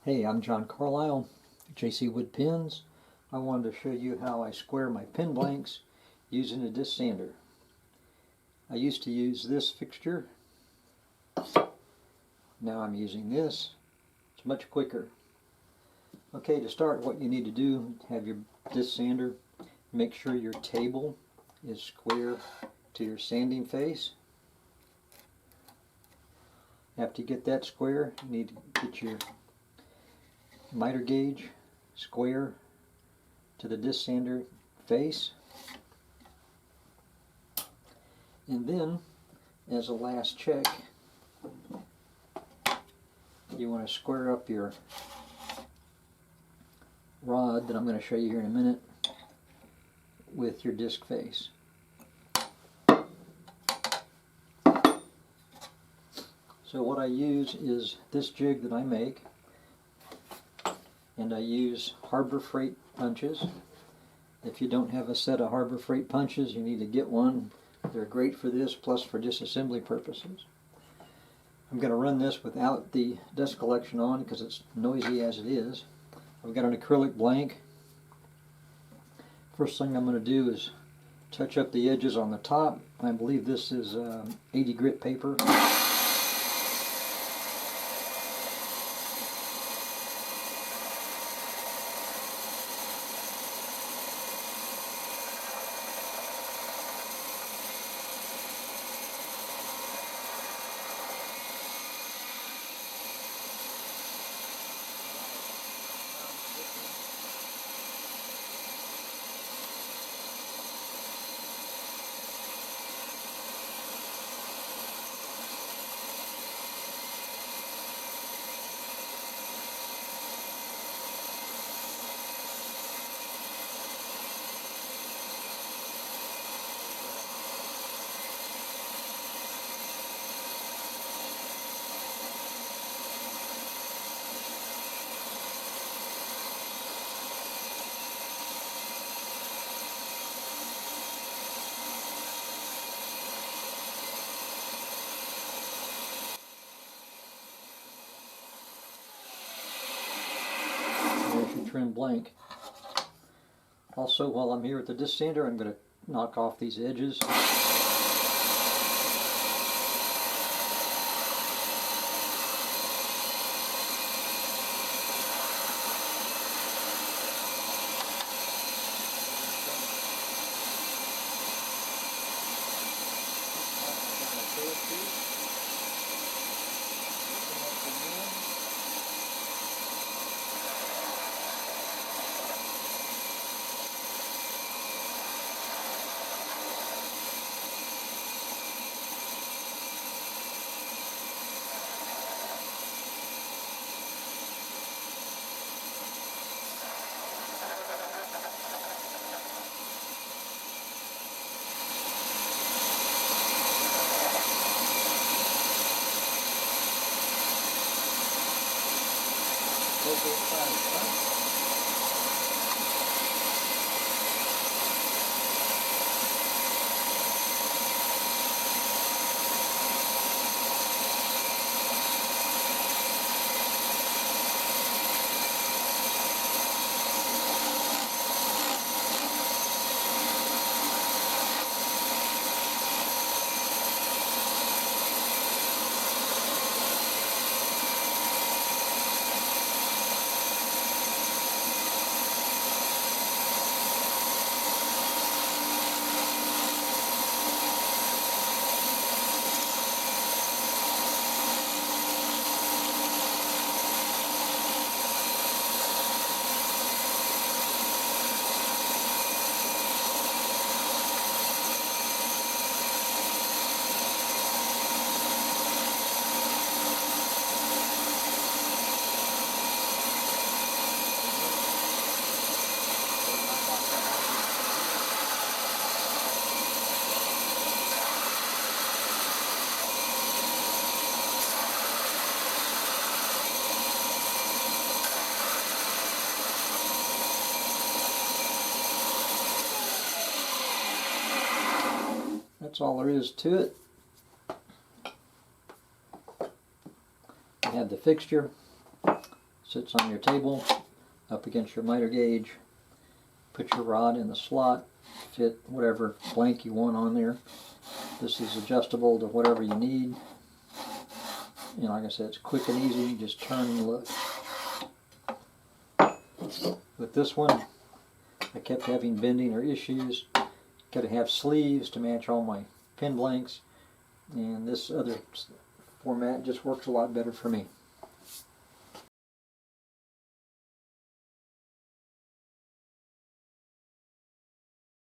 Hey, I'm John Carlisle, JC Wood Pens. I wanted to show you how I square my pen blanks using a disc sander. I used to use this fixture. Now I'm using this. It's much quicker. Okay, to start, what you need to do, have your disc sander. Make sure your table is square to your sanding face. After you get that square, you need to get your miter gauge square to the disc sander face. And then, as a last check, you want to square up your rod that I'm going to show you here in a minute with your disc face. So what I use is this jig that I make, and I use Harbor Freight punches. If you don't have a set of Harbor Freight punches, you need to get one. They're great for this, plus for disassembly purposes. I'm going to run this without the dust collection on because it's noisy as it is. I've got an acrylic blank. First thing I'm going to do is touch up the edges on the top. I believe this is 80 grit paper. There's your trim blank. Also, while I'm here at the disc sander, I'm going to knock off these edges. That's all there is to it. You have the fixture, Sits on your table, up against your miter gauge. Put your rod in the slot, fit whatever blank you want on there. This is adjustable to whatever you need. And like I said, it's quick and easy. You just turn and look. With this one, I kept having bending or issues. Got to have sleeves to match all my pin blanks. And this other format just works a lot better for me.